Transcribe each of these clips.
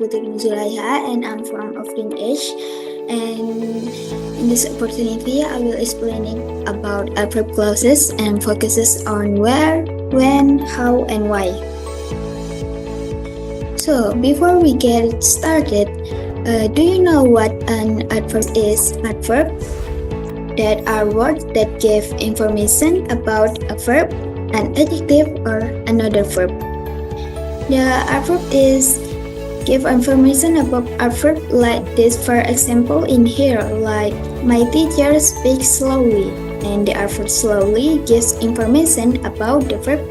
Putri Nur Zulaiha and I'm from OFF H. And in this opportunity, I will explaining about adverb clauses and focuses on where, when, how, and why. So before we get started, do you know what an adverb is? Adverb that are words that give information about a verb, an adjective, or another verb. The adverb is give information about a verb like this. For example, in here, like my teacher speaks slowly, and the adverb slowly gives information about the verb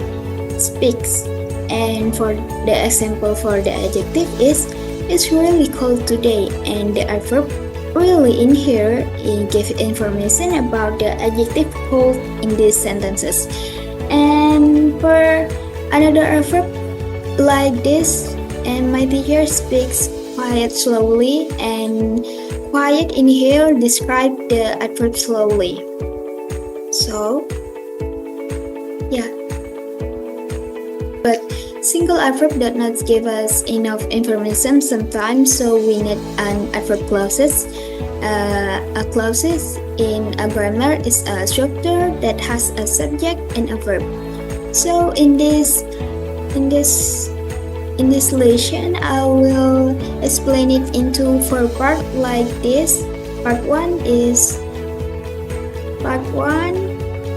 speaks. And for the example for the adjective is it's really cold today, and the adverb really in here it gives information about the adjective cold in these sentences. And for another adverb like this, and my teacher speaks quiet slowly, and quiet in here describe the adverb slowly. So yeah, but single adverb does not give us enough information sometimes, so we need an adverb clauses. A clauses in a grammar is a structure that has a subject and a verb. So in this lesson, I will explain it into 4 parts like this. Part 1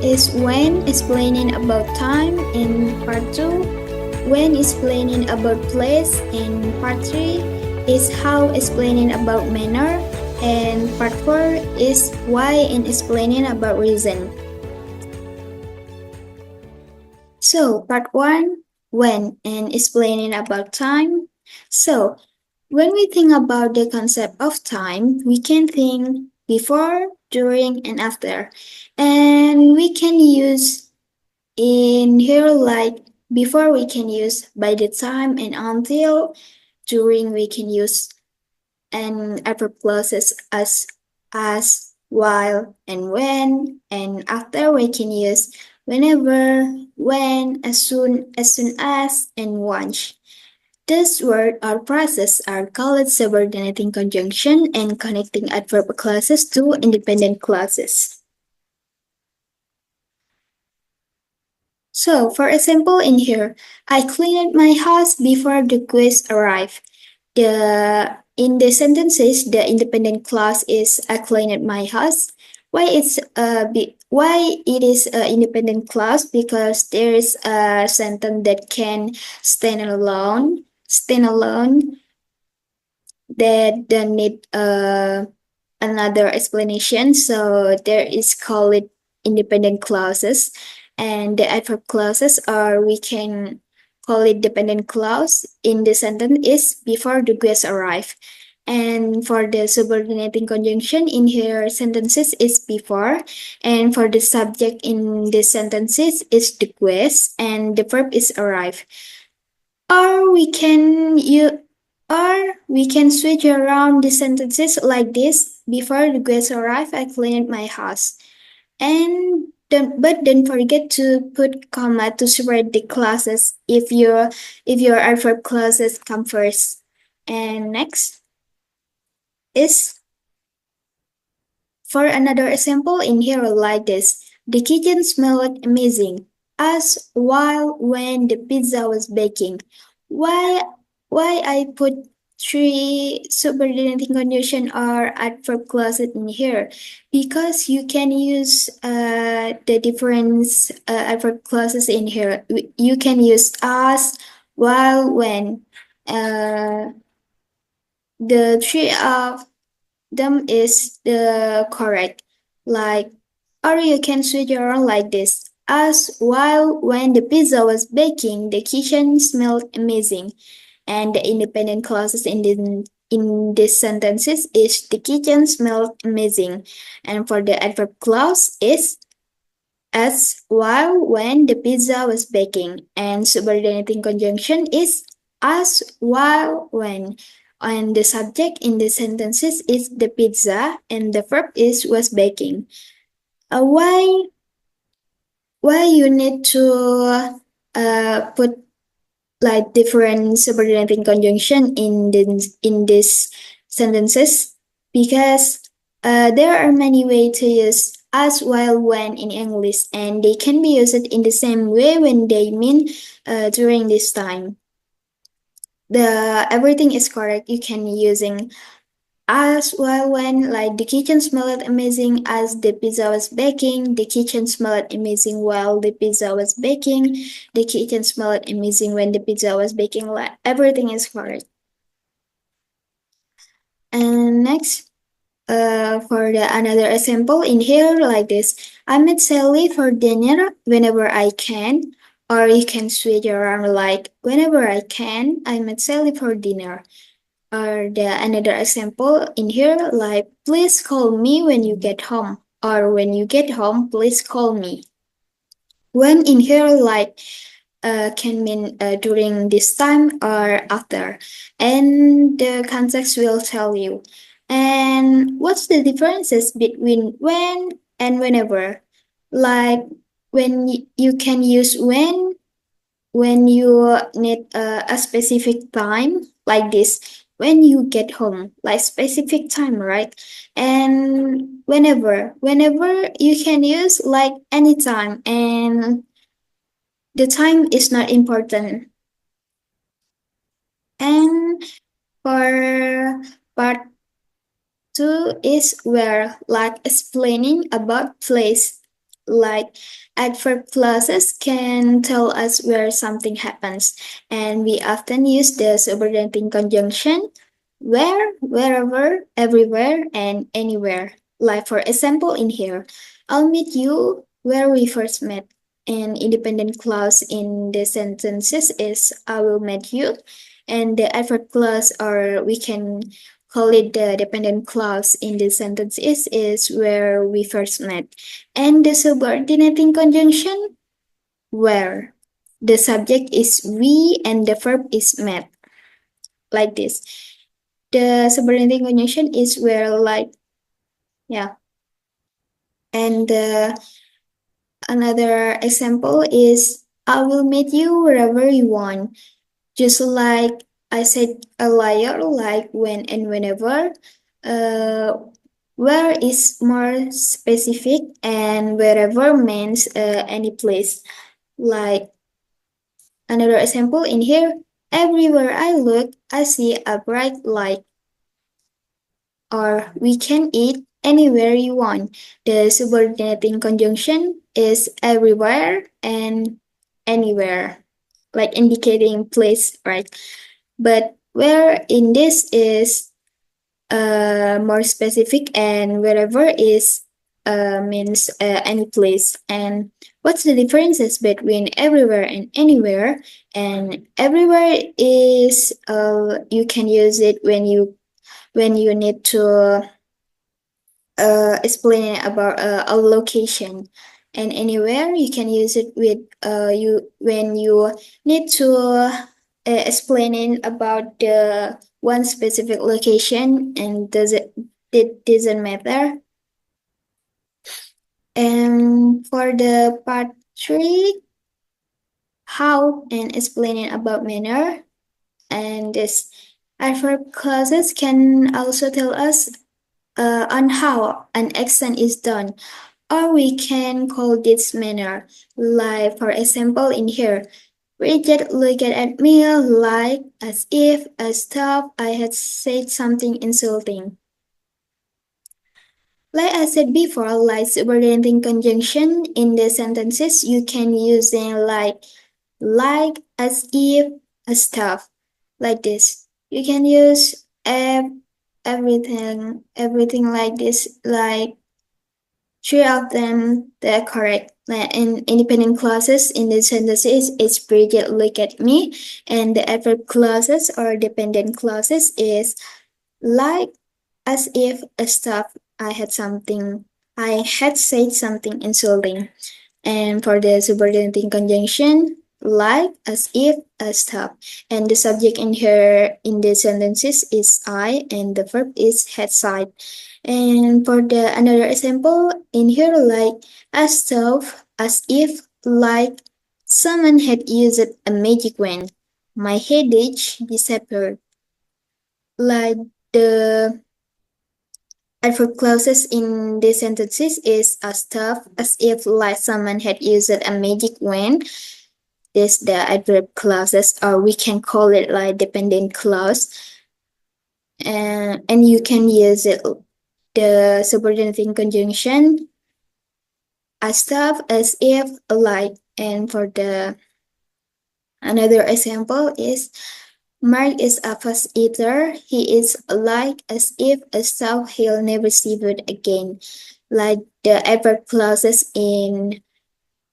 is when, explaining about time, and part 2 when, explaining about place, and part 3 is how, explaining about manner, and part 4 is why and explaining about reason. So part 1, when and explaining about time. So when we think about the concept of time, we can think before, during, and after. And we can use in here like before we can use by the time and until, during we can use and adverb clauses as, while, and when, and after we can use whenever, when, as soon as, and once. This word or process are called subordinating conjunction and connecting adverb clauses to independent clauses. So, for example, in here, I cleaned my house before the guests arrived. In the sentences, the independent clause is I cleaned my house. Why it is an independent clause? Because there is a sentence that can stand alone, that don't need another explanation. So there is called it independent clauses, and the adverb clauses are we can call it dependent clause in the sentence is before the guests arrive. And for the subordinating conjunction in here sentences is before, and for the subject in the sentences is the guest, and the verb is arrive. Or we can switch around the sentences like this. Before the guests arrive, I cleaned my house. But don't forget to put comma to separate the clauses if your adverb clauses come first. And next is for another example in here like this. The kitchen smelled amazing as while when the pizza was baking. Why I put 3 subordinating conjunction or adverb clauses in here? Because you can use the different adverb clauses in here. You can use as, while, when. The 3 of them is the correct. Like, or you can switch around like this. As while when the pizza was baking, the kitchen smelled amazing. And the independent clauses in these sentences is the kitchen smelled amazing. And for the adverb clause is as while when the pizza was baking. And subordinating conjunction is as while when. And the subject in the sentences is the pizza, and the verb is was baking. Why you need to put like different subordinating conjunction in this sentences because there are many ways to use as while when in English, and they can be used in the same way when they mean during this time. The everything is correct. You can using as well when like the kitchen smelled amazing as the pizza was baking, the kitchen smelled amazing while the pizza was baking, the kitchen smelled amazing when the pizza was baking. Like everything is correct. And next, for the another example in here like this, I met Sally for dinner whenever I can, or you can switch around like whenever I can, I met Sally for dinner. Or the another example in here like please call me when you get home, or when you get home please call me. When in here like can mean during this time or after, and the context will tell you. And what's the differences between when and whenever? Like when you can use when you need a specific time like this, when you get home like specific time, right? And whenever you can use like anytime, and the time is not important. And for part two is where like explaining about place, like adverb clauses can tell us where something happens, and we often use the subordinating conjunction where, wherever, everywhere, and anywhere. Like for example in here, I'll meet you where we first met. An independent clause in the sentences is I will meet you, and the adverb clause, or we can call it the dependent clause in the sentence is where we first met. And the subordinating conjunction where the subject is we and the verb is met, like this. The subordinating conjunction is where like, yeah. And another example is I will meet you wherever you want. Just like I said earlier, like when and whenever, uh, where is more specific, and wherever means any place. Like another example in here, everywhere I look, I see a bright light. Or we can eat anywhere you want. The subordinating conjunction is everywhere and anywhere, like indicating place, right? But where in this is more specific, and wherever is means any place. And what's the differences between everywhere and anywhere? And everywhere is you can use it when you need to explain about a location. And anywhere you can use it with you when you need to explaining about the one specific location, and it doesn't matter. And for the part three, how and explaining about manner, and this adverb clauses can also tell us on how an action is done, or we can call this manner. Like for example in here, Bridget looked at me like as if I thought I had said something insulting. Like I said before, like subordinating conjunction in the sentences, you can use in like, as if, as stuff, like this. You can use everything like this, like three of them they are correct. Like in independent clauses in the sentences, it's Bridget look at me, and the adverb clauses or dependent clauses is like as if a stuff I had said something insulting. And for the subordinating conjunction, like as if a stop. And the subject in here in the sentences is I, and the verb is had said. And for the another example in here, like as though, as if, like someone had used a magic wand. my headache disappeared. Like the adverb clauses in these sentences is as tough as if like someone had used a magic wand. This the adverb clauses, or we can call it like dependent clause, and you can use it the subordinating conjunction as tough as if like. And for the another example is Mark is a fast eater. He is like as if a stuff he'll never see food again. Like the adverb clauses in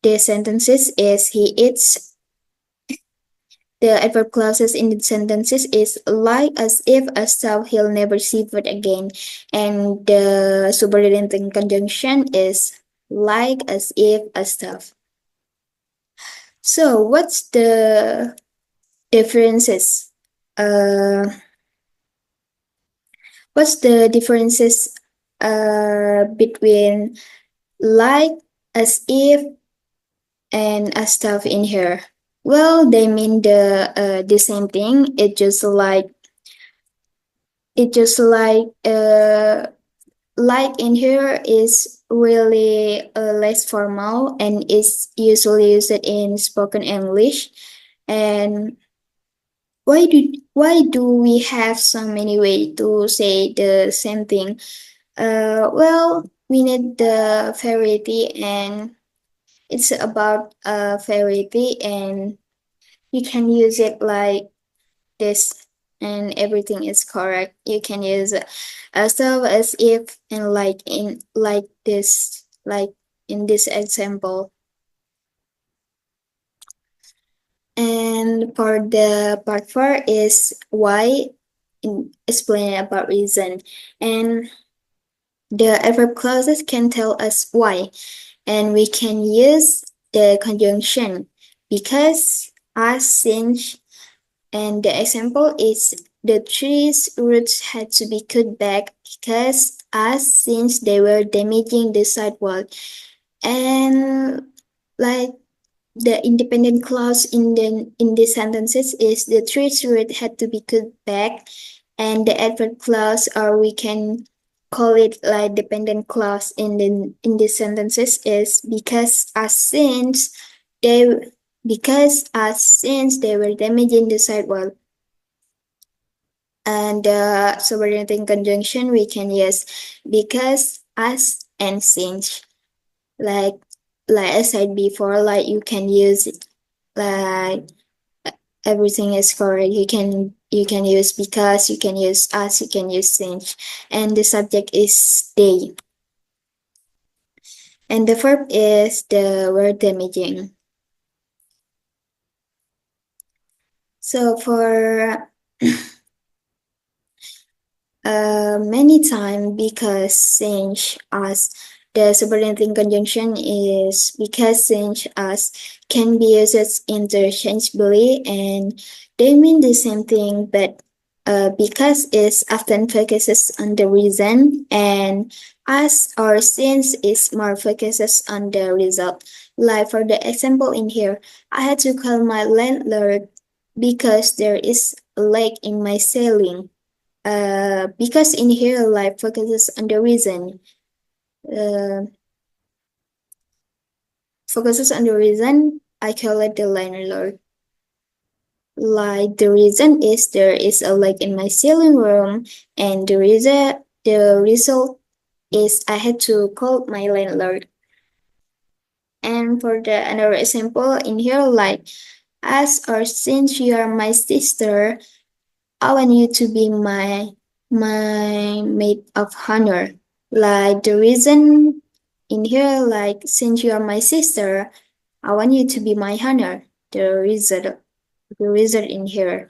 the sentences is he eats. The adverb clauses in the sentences is like as if a stuff he'll never see food again. And the subordinating conjunction is like as if a stuff. So what's the differences? What's the differences between like, as if, and as stuff in here? Well, they mean the same thing. It just like in here is really less formal and is usually used in spoken English. And why do we have so many ways to say the same thing? Well, we need the variety, and it's about variety, and you can use it like this, and everything is correct. You can use so as if and like in like this, like in this example. And for the part four is why, explain about reason. And the adverb clauses can tell us why, and we can use the conjunction because, as, since, and the example is the tree's roots had to be cut back because, as, since they were damaging the sidewalk. And like the independent clause in the sentences is the tree's root had to be cut back, and the adverb clause, or we can call it like dependent clause in the sentences is because, as, since they were damaging the sidewalk. And the subordinating conjunction we can use because, as, and since. Like I said before, like you can use it like everything is correct. You can use because, you can use as, you can use since, and the subject is they. And the verb is the word damaging. So for many time, because, since, as, the subordinating conjunction is because, since, as can be used interchangeably and they mean the same thing, but because is often focuses on the reason, and as or since is more focuses on the result. Like for the example in here, I had to call my landlord because there is a leak in my ceiling. Because in here life focuses on the reason. Uh, focuses on the reason, I call it the landlord. Like the reason is there is a leak in my ceiling room, and the result is I had to call my landlord. And for the another example in here, like, as or since you are my sister, I want you to be my maid of honor. Like the reason in here, like, since you are my sister, I want you to be my honor. The reason in here.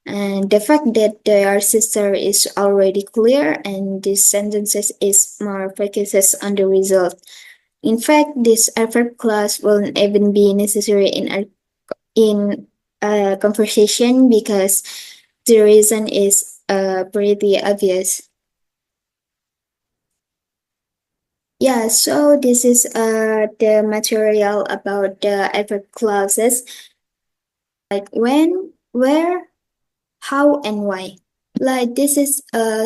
And the fact that they are sister is already clear, and this sentences is more focuses on the result. In fact, this adverb clause won't even be necessary in a conversation because the reason is pretty obvious. Yeah, so this is the material about the adverb clauses. Like when where, how, and why. Like this is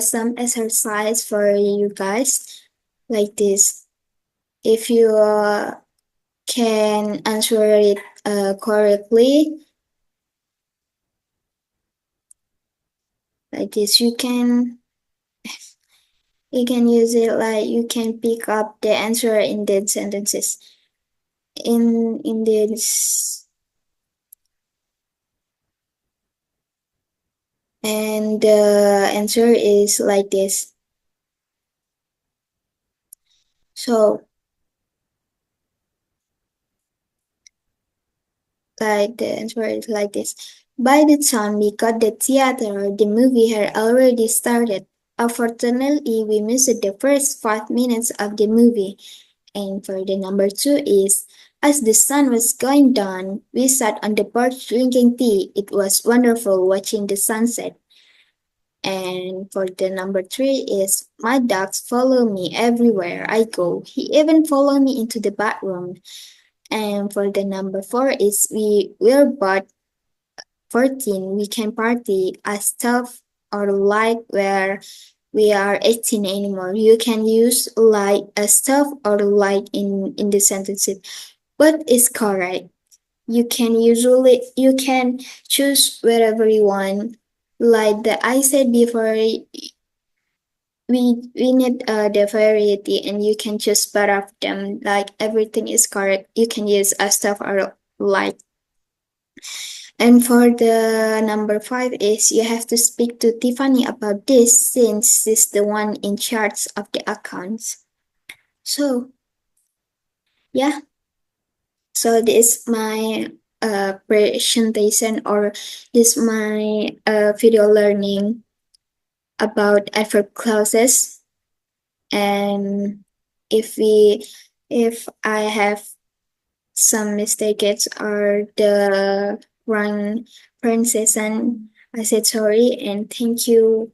some exercise for you guys. Like this, if you can answer it correctly, like this, you can use it like you can pick up the answer in the sentences. In this, and the answer is like this. So like the answer is like this. By the time we got the theater, the movie had already started. Unfortunately, we missed the first 5 minutes of the movie. And for the number two is, as the sun was going down, we sat on the porch drinking tea. It was wonderful watching the sunset. And for the number three is, my dogs follow me everywhere I go. He even followed me into the bathroom. And for the number four is, we're both 14. We can party as tough or like where we are 18 anymore. You can use like as tough or like in the sentences. What is correct? You can choose wherever you want. Like the I said before, we need the variety, and you can choose both of them. Like everything is correct. You can use a stuff or like. And for the number five is, you have to speak to Tiffany about this since she's the one in charge of the accounts. So yeah, so this is my presentation, or this my video learning about adverb clauses. And if we if I have some mistakes or the wrong pronunciation, I said sorry, and thank you